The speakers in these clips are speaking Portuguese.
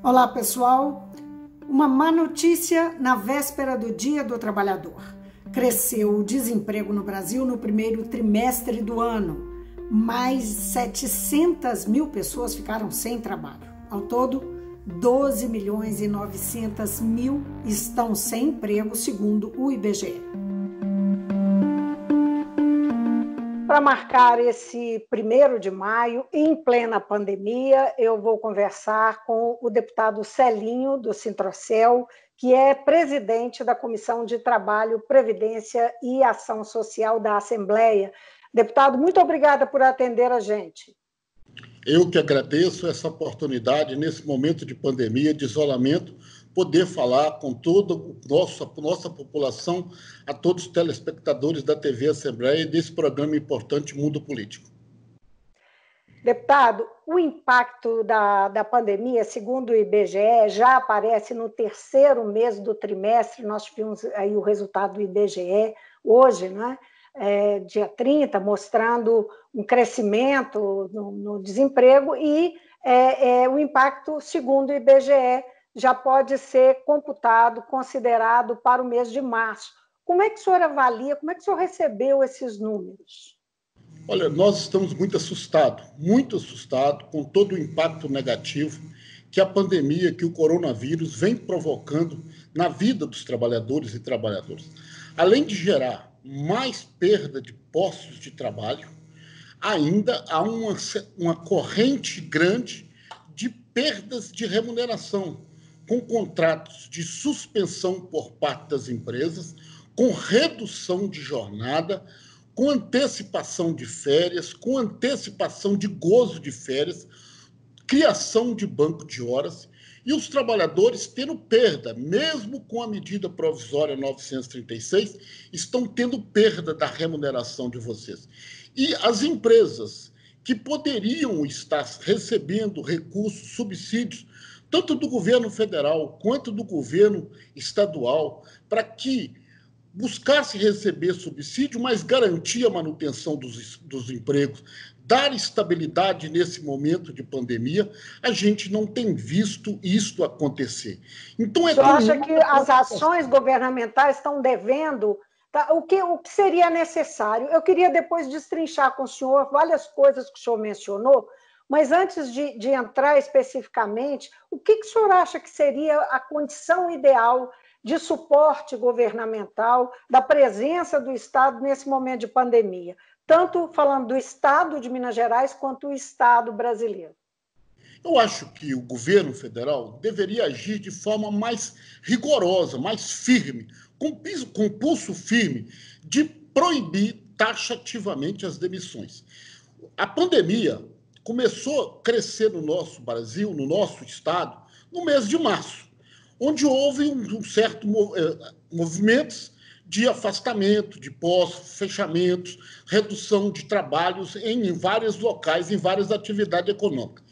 Olá, pessoal. Uma má notícia na véspera do Dia do Trabalhador. Cresceu o desemprego no Brasil no primeiro trimestre do ano. Mais 700 mil pessoas ficaram sem trabalho. Ao todo, 12 milhões e 900 mil estão sem emprego, segundo o IBGE. Para marcar esse 1º de maio, em plena pandemia, eu vou conversar com o deputado Celinho, do Sintrocel, que é presidente da Comissão de Trabalho, Previdência e Ação Social da Assembleia. Deputado, muito obrigada por atender a gente. Eu que agradeço essa oportunidade, nesse momento de pandemia, de isolamento, poder falar com toda a nossa população, a todos os telespectadores da TV Assembleia e desse programa importante Mundo Político. Deputado, o impacto da pandemia, segundo o IBGE, já aparece no 3º mês do trimestre. Nós tivemos aí o resultado do IBGE hoje, né? Dia 30, mostrando um crescimento no desemprego e o impacto, segundo o IBGE, já pode ser computado, considerado para o mês de março. Como é que o senhor avalia, como é que o senhor recebeu esses números? Olha, nós estamos muito assustados com todo o impacto negativo que a pandemia, que o coronavírus vem provocando na vida dos trabalhadores e trabalhadoras. Além de gerar mais perda de postos de trabalho, ainda há uma corrente grande de perdas de remuneração, com contratos de suspensão por parte das empresas, com redução de jornada, com antecipação de férias, com antecipação de gozo de férias, criação de banco de horas, e os trabalhadores tendo perda, mesmo com a medida provisória 936, estão tendo perda da remuneração de vocês. E as empresas que poderiam estar recebendo recursos, subsídios, tanto do governo federal quanto do governo estadual, para que buscasse receber subsídio, mas garantir a manutenção dos empregos, dar estabilidade nesse momento de pandemia, a gente não tem visto isto acontecer. Então, você acha que as ações governamentais estão devendo? Tá? O que seria necessário? Eu queria depois destrinchar com o senhor várias coisas que o senhor mencionou, mas antes de entrar especificamente, o que o senhor acha que seria a condição ideal de suporte governamental, da presença do Estado nesse momento de pandemia? Tanto falando do Estado de Minas Gerais quanto do Estado brasileiro. Eu acho que o governo federal deveria agir de forma mais rigorosa, mais firme, com pulso firme, de proibir taxativamente as demissões. A pandemia começou a crescer no nosso Brasil, no nosso estado, no mês de março, onde houve um certo movimentos de afastamento de postos, fechamentos, redução de trabalhos em vários locais, em várias atividades econômicas.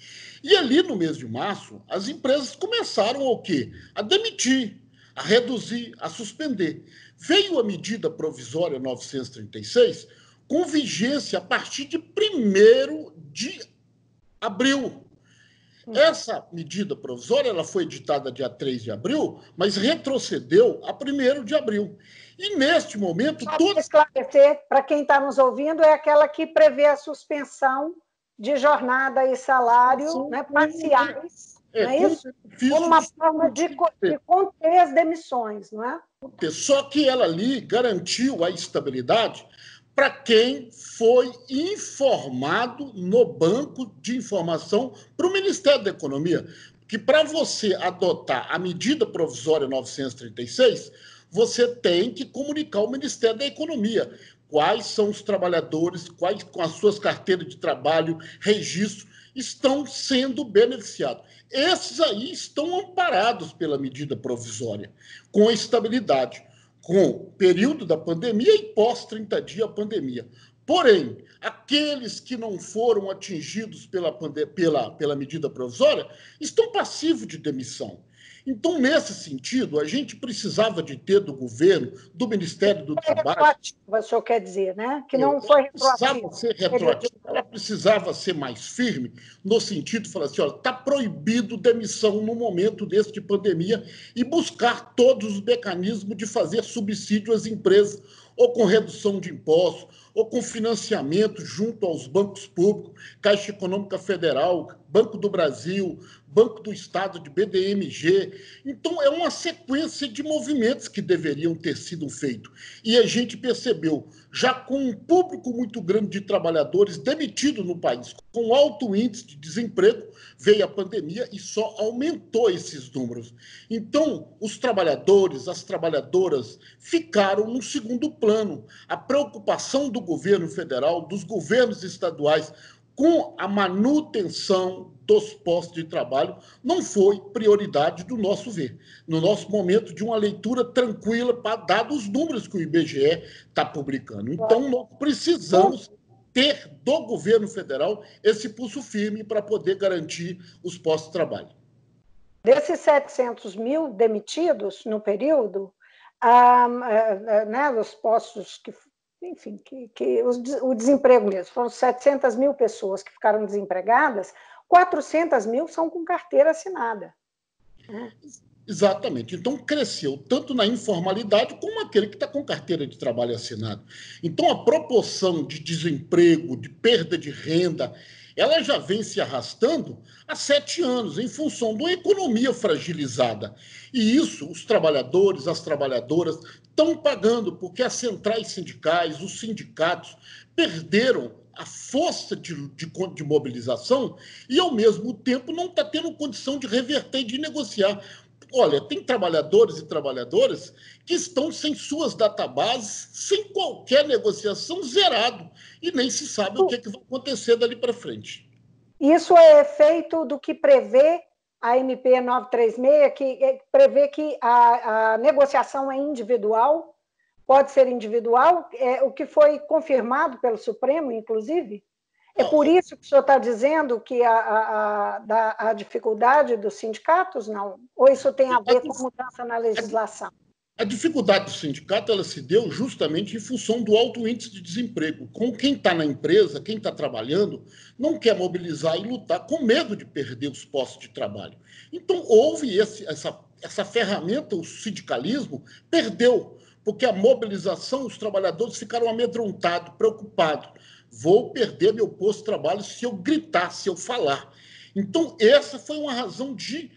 E ali, no mês de março, as empresas começaram o quê? A demitir, a reduzir, a suspender. Veio a medida provisória 936, com vigência a partir de 1º de abril. Essa medida provisória ela foi editada dia 3 de abril, mas retrocedeu a 1º de abril. E, neste momento... Só esclarecer, para quem está nos ouvindo, é aquela que prevê a suspensão de jornada e salário, né, parciais, não é isso? Como uma forma de conter as demissões, não é? Só que ela ali garantiu a estabilidade para quem foi informado no banco de informação para o Ministério da Economia, que para você adotar a medida provisória 936, você tem que comunicar ao Ministério da Economia quais são os trabalhadores, quais com as suas carteiras de trabalho, registro, estão sendo beneficiados. Esses aí estão amparados pela medida provisória, com a estabilidade, com o período da pandemia e pós 30 dias a pandemia. Porém, aqueles que não foram atingidos pela medida provisória estão passivos de demissão. Então, nesse sentido, a gente precisava de ter do governo, do Ministério do Trabalho... Retroativa, o senhor quer dizer, né? Que não foi retroativa. Precisava ser retroativa, ela precisava ser mais firme, no sentido de falar assim, olha, está proibido demissão no momento desse de pandemia e buscar todos os mecanismos de fazer subsídio às empresas, ou com redução de impostos, ou com financiamento junto aos bancos públicos, Caixa Econômica Federal, Banco do Brasil, Banco do Estado, de BDMG. Então, é uma sequência de movimentos que deveriam ter sido feitos. E a gente percebeu, já com um público muito grande de trabalhadores demitidos no país, com alto índice de desemprego, veio a pandemia e só aumentou esses números. Então, os trabalhadores, as trabalhadoras, ficaram no segundo plano. A preocupação do governo federal, dos governos estaduais, com a manutenção dos postos de trabalho, não foi prioridade do nosso ver. No nosso momento de uma leitura tranquila, dados os números que o IBGE está publicando. Então, nós precisamos ter do governo federal esse pulso firme para poder garantir os postos de trabalho. Desses 700 mil demitidos no período, né, os postos que... Enfim, o desemprego mesmo, foram 700 mil pessoas que ficaram desempregadas, 400 mil são com carteira assinada. Exatamente. Então, cresceu tanto na informalidade como aquele que está com carteira de trabalho assinado. Então, a proporção de desemprego, de perda de renda, ela já vem se arrastando há 7 anos, em função de uma economia fragilizada. E isso, os trabalhadores, as trabalhadoras, estão pagando, porque as centrais sindicais, os sindicatos, perderam a força de mobilização e, ao mesmo tempo, não está tendo condição de reverter e de negociar. Olha, tem trabalhadores e trabalhadoras que estão sem suas databases, sem qualquer negociação, zerado, e nem se sabe o que vai acontecer dali para frente. Isso é efeito do que prevê a MP 936, que prevê que a negociação é individual, pode ser individual, o que foi confirmado pelo Supremo, inclusive? É por isso que o senhor está dizendo que a dificuldade dos sindicatos, não? Ou isso tem a ver com mudança na legislação? A dificuldade do sindicato ela se deu justamente em função do alto índice de desemprego. Com quem está na empresa, quem está trabalhando, não quer mobilizar e lutar com medo de perder os postos de trabalho. Então, houve essa ferramenta, o sindicalismo perdeu, porque a mobilização, os trabalhadores ficaram amedrontados, preocupados. Vou perder meu posto de trabalho se eu gritar, se eu falar. Então, essa foi uma razão de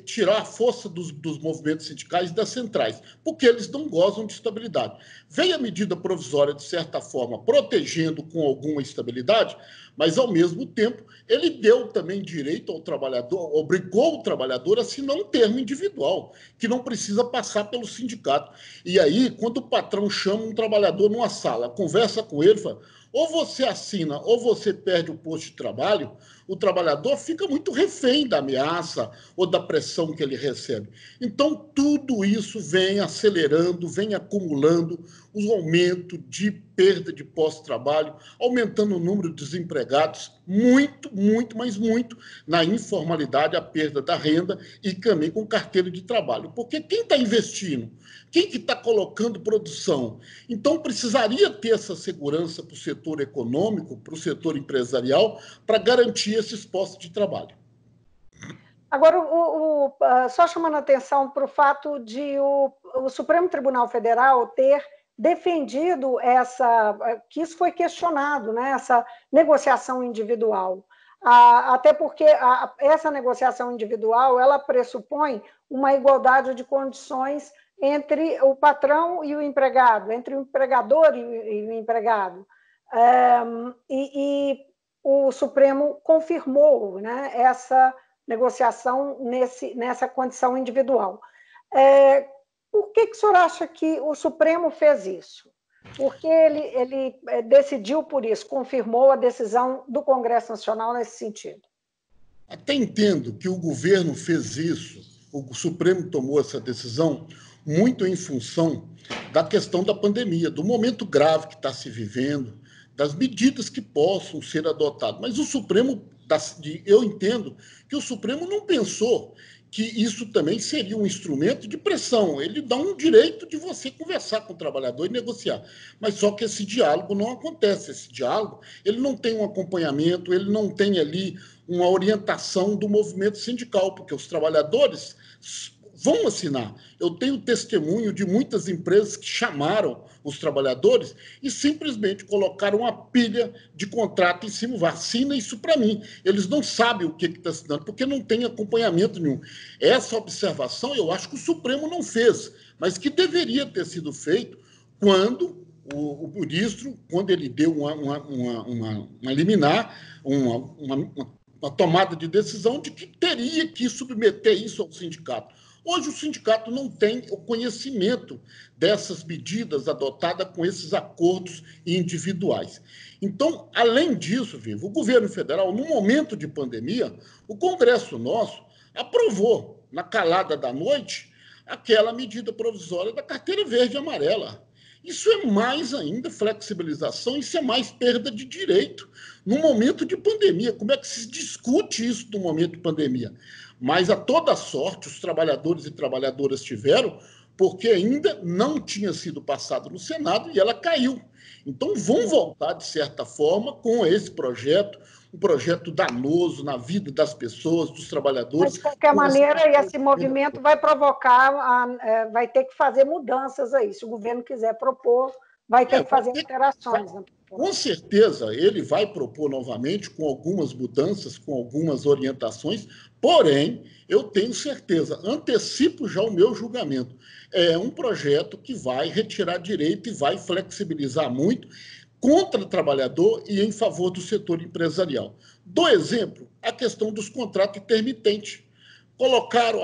tirar a força dos movimentos sindicais e das centrais, porque eles não gozam de estabilidade. Veio a medida provisória, de certa forma, protegendo com alguma estabilidade, mas, ao mesmo tempo, ele deu também direito ao trabalhador, obrigou o trabalhador a assinar um termo individual, que não precisa passar pelo sindicato. E aí, quando o patrão chama um trabalhador numa sala, conversa com ele, fala, ou você assina ou você perde o posto de trabalho, o trabalhador fica muito refém da ameaça ou da pressão que ele recebe. Então, tudo isso vem acelerando, vem acumulando o aumento de perda de posto de trabalho, aumentando o número de desempregados, muito, mas muito, na informalidade, a perda da renda e também com carteira de trabalho. Porque quem está investindo? Quem que está colocando produção? Então, precisaria ter essa segurança para o setor econômico, para o setor empresarial, para garantir esses postos de trabalho. Agora, só chamando a atenção para o fato de o Supremo Tribunal Federal ter defendido que isso foi questionado, né, essa negociação individual. Até porque essa negociação individual ela pressupõe uma igualdade de condições entre o patrão e o empregado, entre o empregador e o empregado. E o Supremo confirmou, né, essa negociação nessa condição individual. Por que o senhor acha que o Supremo fez isso? Porque ele decidiu por isso, confirmou a decisão do Congresso Nacional nesse sentido. Até entendo que o governo fez isso, o Supremo tomou essa decisão muito em função da questão da pandemia, do momento grave que está se vivendo, das medidas que possam ser adotadas. Mas o Supremo, eu entendo que o Supremo não pensou que isso também seria um instrumento de pressão. Ele dá um direito de você conversar com o trabalhador e negociar. Mas só que esse diálogo não acontece. Esse diálogo, ele não tem um acompanhamento, ele não tem ali uma orientação do movimento sindical, porque os trabalhadores vão assinar. Eu tenho testemunho de muitas empresas que chamaram os trabalhadores e simplesmente colocaram uma pilha de contrato em cima. Assina isso para mim. Eles não sabem o que está assinando, porque não tem acompanhamento nenhum. Essa observação eu acho que o Supremo não fez, mas que deveria ter sido feito quando o ministro, quando ele deu uma liminar, uma tomada de decisão de que teria que submeter isso ao sindicato. Hoje o sindicato não tem o conhecimento dessas medidas adotadas com esses acordos individuais. Então, além disso, Vivo, o governo federal, no momento de pandemia, o Congresso nosso aprovou, na calada da noite, aquela medida provisória da carteira verde e amarela. Isso é mais ainda flexibilização, isso é mais perda de direito no momento de pandemia. Como é que se discute isso no momento de pandemia? Mas, a toda sorte, os trabalhadores e trabalhadoras tiveram, porque ainda não tinha sido passado no Senado e ela caiu. Então, vão voltar, de certa forma, com esse projeto, um projeto danoso na vida das pessoas, dos trabalhadores. Mas, de qualquer maneira, esse movimento vai provocar, vai ter que fazer mudanças aí. Se o governo quiser propor, vai ter que fazer alterações. Com certeza, ele vai propor novamente, com algumas mudanças, com algumas orientações, porém, eu tenho certeza, antecipo já o meu julgamento. É um projeto que vai retirar direito e vai flexibilizar muito contra o trabalhador e em favor do setor empresarial. Dou exemplo, a questão dos contratos intermitentes.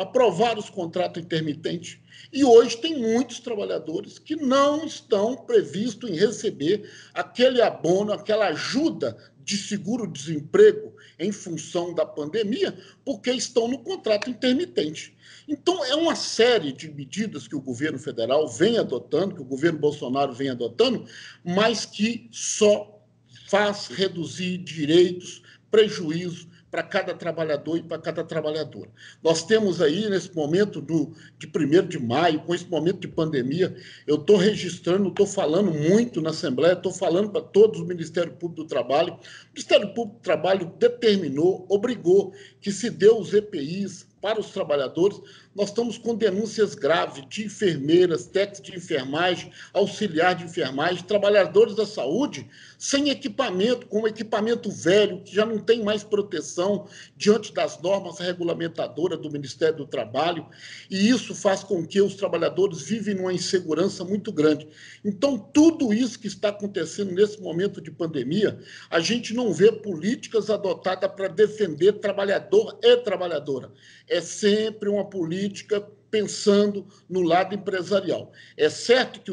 Aprovaram os contratos intermitentes. E hoje tem muitos trabalhadores que não estão previstos em receber aquele abono, aquela ajuda de seguro-desemprego em função da pandemia, porque estão no contrato intermitente. Então, é uma série de medidas que o governo federal vem adotando, que o governo Bolsonaro vem adotando, mas que só faz reduzir direitos, prejuízos para cada trabalhador e para cada trabalhadora. Nós temos aí, nesse momento de 1º de maio, com esse momento de pandemia, eu estou registrando, estou falando muito na Assembleia, estou falando para todos o Ministério Público do Trabalho. O Ministério Público do Trabalho determinou, obrigou que se dê os EPIs para os trabalhadores. Nós estamos com denúncias graves de enfermeiras, técnicos de enfermagem, auxiliar de enfermagem, trabalhadores da saúde sem equipamento, com equipamento velho, que já não tem mais proteção diante das normas regulamentadoras do Ministério do Trabalho, e isso faz com que os trabalhadores vivem numa insegurança muito grande. Então, tudo isso que está acontecendo nesse momento de pandemia, a gente não vê políticas adotadas para defender trabalhador e trabalhadora. É sempre uma política pensando no lado empresarial. É certo que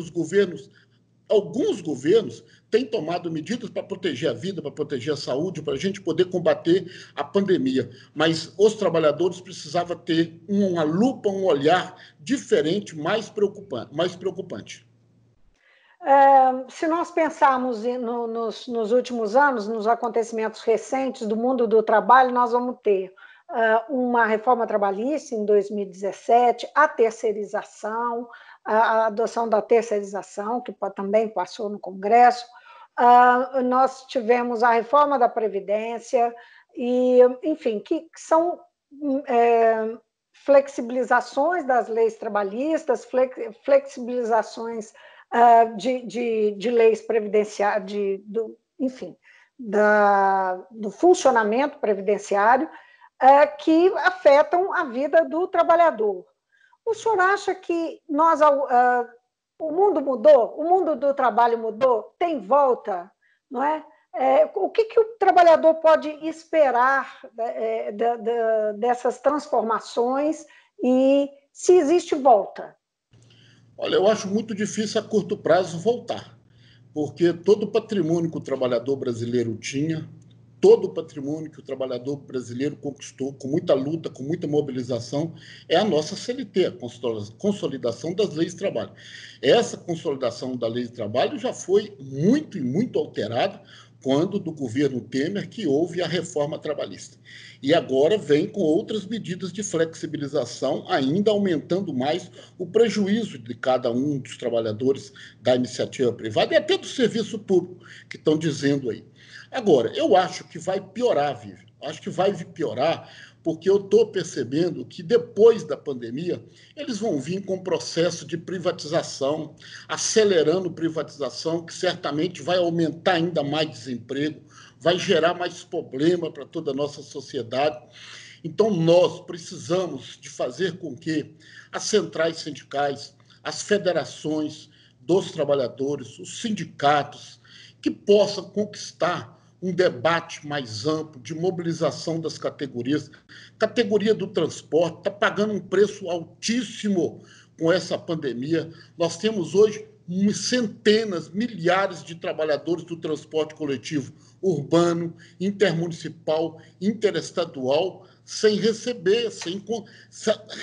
alguns governos têm tomado medidas para proteger a vida, para proteger a saúde, para a gente poder combater a pandemia, mas os trabalhadores precisavam ter uma lupa, um olhar diferente, mais preocupante. Se nós pensarmos nos últimos anos, nos acontecimentos recentes do mundo do trabalho, nós vamos ter uma reforma trabalhista em 2017, a terceirização, a adoção da terceirização, que também passou no Congresso. Nós tivemos a reforma da Previdência, e, enfim, que são flexibilizações das leis trabalhistas, flexibilizações de leis previdenciárias, enfim, do funcionamento previdenciário, que afetam a vida do trabalhador. O senhor acha que o mundo mudou? O mundo do trabalho mudou? Tem volta? Não é? O que o trabalhador pode esperar dessas transformações e se existe volta? Olha, eu acho muito difícil a curto prazo voltar, porque todo o patrimônio que o trabalhador brasileiro tinha, todo o patrimônio que o trabalhador brasileiro conquistou, com muita luta, com muita mobilização, é a nossa CLT, a consolidação das leis de trabalho. Essa consolidação da lei de trabalho já foi muito e muito alterada quando do governo Temer que houve a reforma trabalhista. E agora vem com outras medidas de flexibilização, ainda aumentando mais o prejuízo de cada um dos trabalhadores da iniciativa privada e até do serviço público, que estão dizendo aí. Agora, eu acho que vai piorar, Vivi. Acho que vai piorar porque eu estou percebendo que depois da pandemia eles vão vir com um processo de privatização, acelerando privatização, que certamente vai aumentar ainda mais desemprego, vai gerar mais problema para toda a nossa sociedade. Então, nós precisamos de fazer com que as centrais sindicais, as federações dos trabalhadores, os sindicatos, que possam conquistar um debate mais amplo de mobilização das categorias. Categoria do transporte está pagando um preço altíssimo com essa pandemia. Nós temos hoje centenas, milhares de trabalhadores do transporte coletivo urbano, intermunicipal, interestadual, sem receber, sem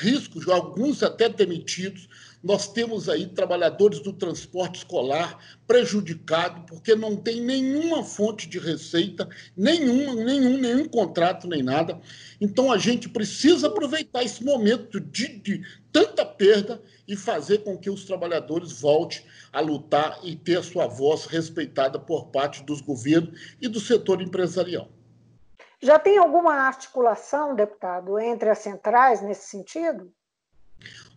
riscos, alguns até demitidos. Nós temos aí trabalhadores do transporte escolar prejudicados porque não tem nenhuma fonte de receita, nenhum contrato, nem nada. Então, a gente precisa aproveitar esse momento de tanta perda e fazer com que os trabalhadores voltem a lutar e ter a sua voz respeitada por parte dos governos e do setor empresarial. Já tem alguma articulação, deputado, entre as centrais nesse sentido?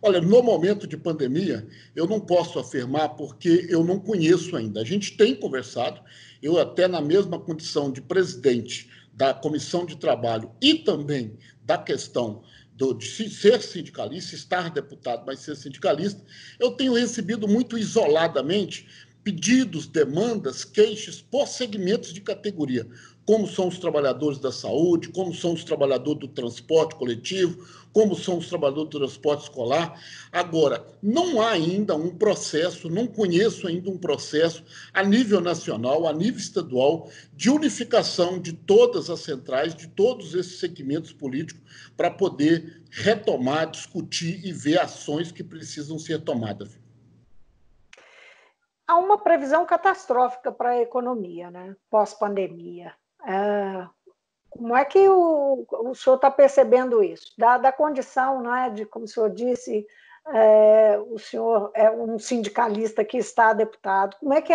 Olha, no momento de pandemia, eu não posso afirmar porque eu não conheço ainda. A gente tem conversado, eu até na mesma condição de presidente da Comissão de Trabalho e também da questão de ser sindicalista, estar deputado, mas ser sindicalista, eu tenho recebido muito isoladamente pedidos, demandas, queixas por segmentos de categoria, como são os trabalhadores da saúde, como são os trabalhadores do transporte coletivo, como são os trabalhadores do transporte escolar. Agora, não há ainda um processo, não conheço ainda um processo a nível nacional, a nível estadual, de unificação de todas as centrais, de todos esses segmentos políticos, para poder retomar, discutir e ver ações que precisam ser tomadas. Há uma previsão catastrófica para a economia, né? Pós-pandemia. Como é que o senhor está percebendo isso? Da condição, não é, de, como o senhor disse, o senhor é um sindicalista que está deputado. Como é que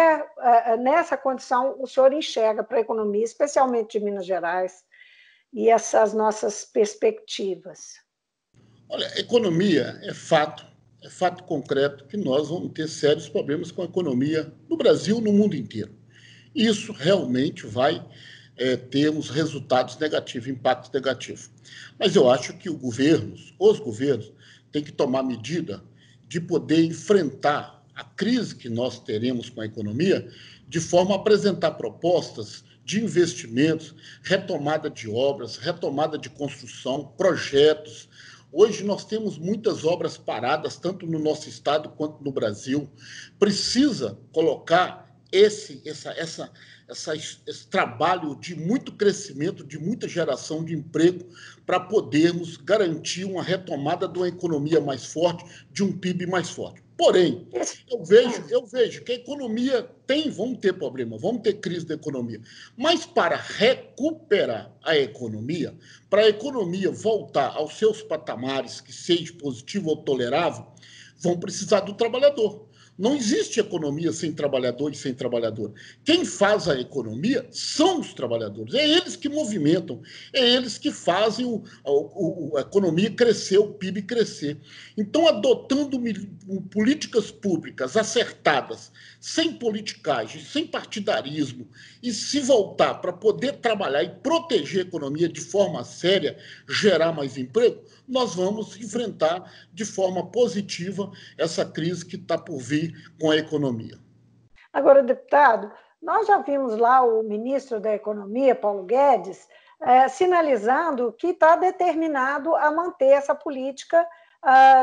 nessa condição o senhor enxerga para a economia, especialmente de Minas Gerais, e essas nossas perspectivas? Olha, economia é fato concreto que nós vamos ter sérios problemas com a economia no Brasil e no mundo inteiro. Isso realmente vai ter uns resultados negativos, impactos negativos. Mas eu acho que os governos, têm que tomar medida de poder enfrentar a crise que nós teremos com a economia de forma a apresentar propostas de investimentos, retomada de obras, retomada de construção, projetos. Hoje nós temos muitas obras paradas, tanto no nosso estado quanto no Brasil. Precisa colocar esse trabalho de muito crescimento, de muita geração de emprego, para podermos garantir uma retomada de uma economia mais forte, de um PIB mais forte. Porém, eu vejo que a economia vamos ter problema, vamos ter crise da economia, mas para recuperar a economia, para a economia voltar aos seus patamares, que seja positivo ou tolerável, vão precisar do trabalhador. Não existe economia sem trabalhador e sem trabalhador. Quem faz a economia são os trabalhadores. É eles que movimentam, é eles que fazem a economia crescer, o PIB crescer. Então, adotando políticas públicas acertadas, sem politicagem, sem partidarismo, e se voltar para poder trabalhar e proteger a economia de forma séria, gerar mais emprego, nós vamos enfrentar de forma positiva essa crise que está por vir com a economia. Agora, deputado, nós já vimos lá o ministro da Economia, Paulo Guedes, sinalizando que está determinado a manter essa política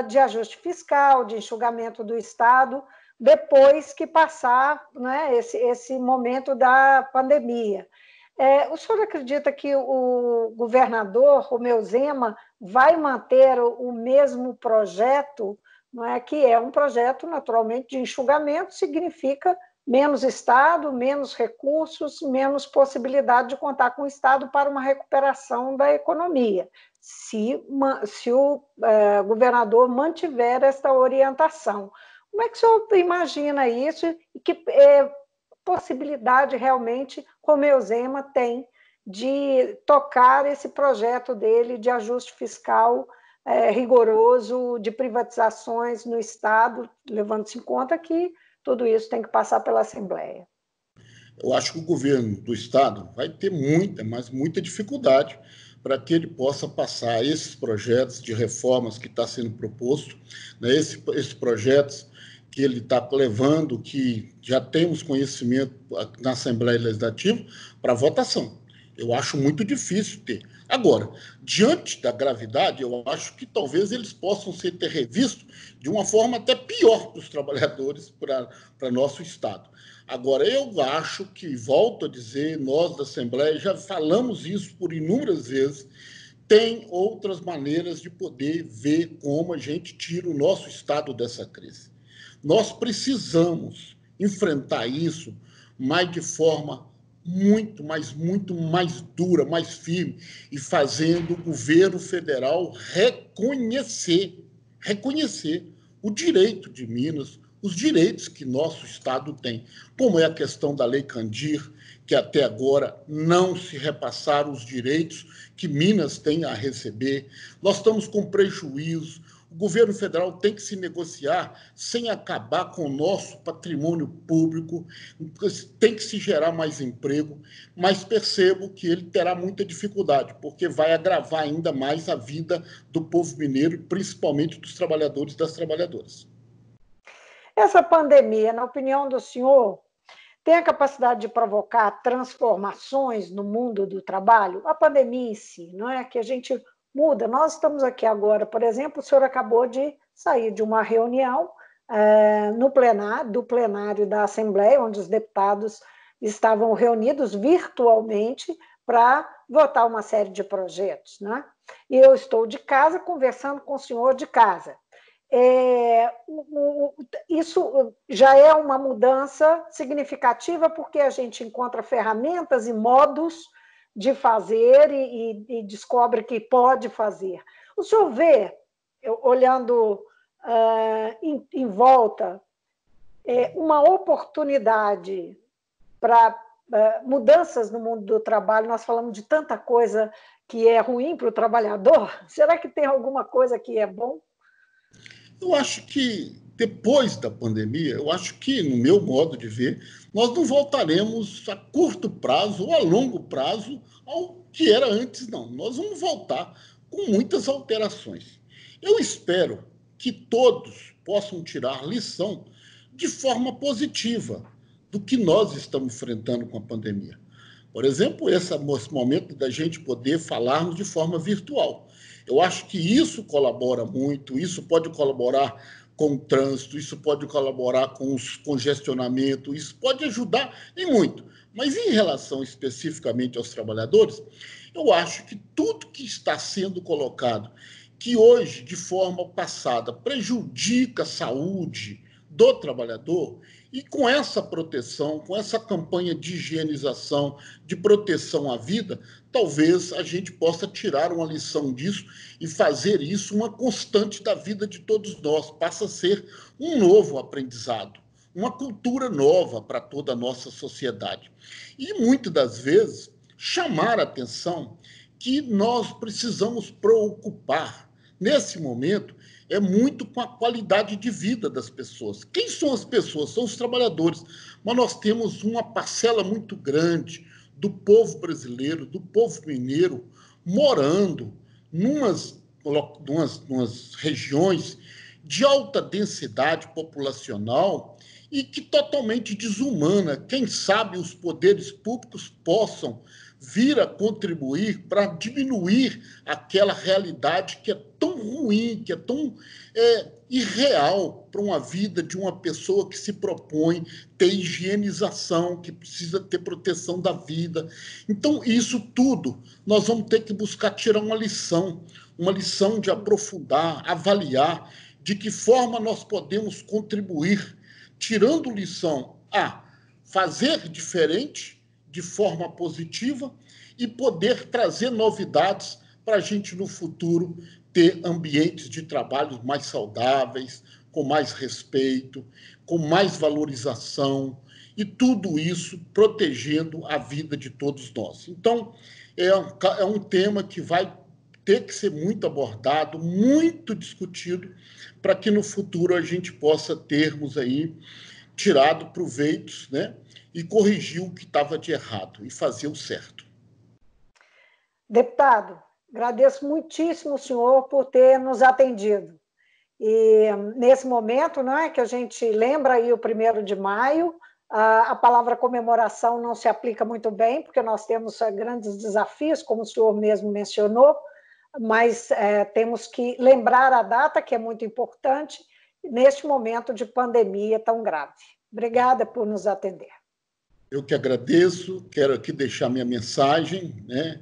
de ajuste fiscal, de enxugamento do Estado, depois que passar, né, esse momento da pandemia. O senhor acredita que o governador Romeu Zema vai manter o mesmo projeto, não é, que é um projeto, naturalmente, de enxugamento, significa menos Estado, menos recursos, menos possibilidade de contar com o Estado para uma recuperação da economia, se o governador mantiver esta orientação. Como é que o senhor imagina isso e que possibilidade realmente Romeu Zema tem de tocar esse projeto dele de ajuste fiscal rigoroso, de privatizações no Estado, levando-se em conta que tudo isso tem que passar pela Assembleia? Eu acho que o governo do Estado vai ter muita, mas muita dificuldade para que ele possa passar esses projetos de reformas que está sendo proposto, né, esses projetos que ele está levando, que já temos conhecimento na Assembleia Legislativa, para votação. Eu acho muito difícil ter. Agora, diante da gravidade, eu acho que talvez eles possam ser revistos de uma forma até pior para os trabalhadores, para nosso Estado. Agora, eu acho que, volto a dizer, nós da Assembleia já falamos isso por inúmeras vezes, tem outras maneiras de poder ver como a gente tira o nosso Estado dessa crise. Nós precisamos enfrentar isso, mas de forma muito mais dura, mais firme, e fazendo o governo federal reconhecer o direito de Minas, os direitos que nosso Estado tem, como é a questão da Lei Candir, que até agora não se repassaram os direitos que Minas tem a receber. Nós estamos com prejuízo. O governo federal tem que se negociar sem acabar com o nosso patrimônio público, tem que se gerar mais emprego, mas percebo que ele terá muita dificuldade, porque vai agravar ainda mais a vida do povo mineiro, principalmente dos trabalhadores e das trabalhadoras. Essa pandemia, na opinião do senhor, tem a capacidade de provocar transformações no mundo do trabalho? A pandemia em si, não é? Que a gente muda. Nós estamos aqui agora, por exemplo, o senhor acabou de sair de uma reunião do plenário da Assembleia, onde os deputados estavam reunidos virtualmente para votar uma série de projetos, né? E eu estou de casa conversando com o senhor de casa. Isso já é uma mudança significativa, porque a gente encontra ferramentas e modos de fazer e descobre que pode fazer. O senhor vê, olhando em volta, uma oportunidade para mudanças no mundo do trabalho? Nós falamos de tanta coisa que é ruim para o trabalhador. Será que tem alguma coisa que é bom? Eu acho que depois da pandemia, eu acho que, no meu modo de ver, nós não voltaremos a curto prazo ou a longo prazo ao que era antes, não. Nós vamos voltar com muitas alterações. Eu espero que todos possam tirar lição de forma positiva do que nós estamos enfrentando com a pandemia. Por exemplo, esse momento da gente poder falarmos de forma virtual. Eu acho que isso colabora muito, isso pode colaborar com o trânsito, isso pode colaborar com os congestionamentos, isso pode ajudar em muito. Mas em relação especificamente aos trabalhadores, eu acho que tudo que está sendo colocado, que hoje, de forma passada, prejudica a saúde do trabalhador, e com essa proteção, com essa campanha de higienização, de proteção à vida, talvez a gente possa tirar uma lição disso e fazer isso uma constante da vida de todos nós. Passa a ser um novo aprendizado, uma cultura nova para toda a nossa sociedade. E muitas das vezes chamar a atenção que nós precisamos preocupar nesse momento é muito com a qualidade de vida das pessoas. Quem são as pessoas? São os trabalhadores. Mas nós temos uma parcela muito grande do povo brasileiro, do povo mineiro, morando numas regiões de alta densidade populacional e que totalmente desumana. Quem sabe os poderes públicos possam vir a contribuir para diminuir aquela realidade que é tão ruim, que é tão irreal para uma vida de uma pessoa que se propõe ter higienização, que precisa ter proteção da vida. Então, isso tudo nós vamos ter que buscar tirar uma lição de aprofundar, avaliar de que forma nós podemos contribuir, tirando lição fazer diferente de forma positiva e poder trazer novidades para a gente, no futuro, ter ambientes de trabalho mais saudáveis, com mais respeito, com mais valorização, e tudo isso protegendo a vida de todos nós. Então, é um tema que vai ter que ser muito abordado, muito discutido, para que no futuro a gente possa termos aí tirado proveitos, né, e corrigir o que estava de errado e fazer o certo. Deputado, agradeço muitíssimo o senhor por ter nos atendido. E nesse momento, não é, que a gente lembra aí o 1º de maio, a palavra comemoração não se aplica muito bem, porque nós temos grandes desafios, como o senhor mesmo mencionou, mas temos que lembrar a data, que é muito importante, neste momento de pandemia tão grave. Obrigada por nos atender. Eu que agradeço, quero aqui deixar minha mensagem, né,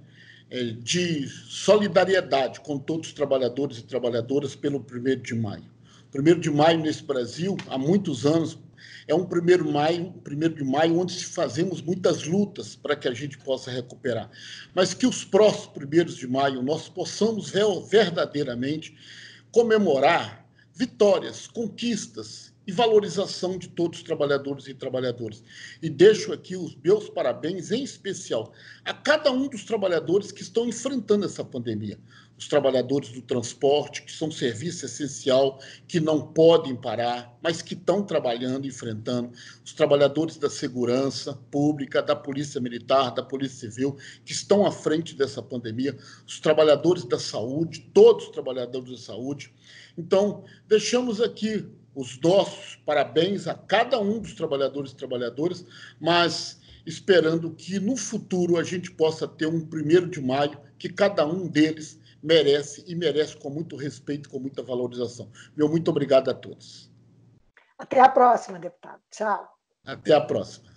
de solidariedade com todos os trabalhadores e trabalhadoras pelo 1º de maio. 1º de maio nesse Brasil, há muitos anos, é um 1º de maio onde fazemos muitas lutas para que a gente possa recuperar. Mas que os próximos 1º de maio nós possamos verdadeiramente comemorar vitórias, conquistas e valorização de todos os trabalhadores e trabalhadoras. E deixo aqui os meus parabéns, em especial, a cada um dos trabalhadores que estão enfrentando essa pandemia. Os trabalhadores do transporte, que são serviço essencial, que não podem parar, mas que estão trabalhando, enfrentando. Os trabalhadores da segurança pública, da Polícia Militar, da Polícia Civil, que estão à frente dessa pandemia. Os trabalhadores da saúde, todos os trabalhadores da saúde. Então, deixamos aqui os nossos parabéns a cada um dos trabalhadores e trabalhadoras, mas esperando que no futuro a gente possa ter um 1º de maio que cada um deles merece, e merece com muito respeito, com muita valorização. Meu muito obrigado a todos. Até a próxima, deputado. Tchau. Até a próxima.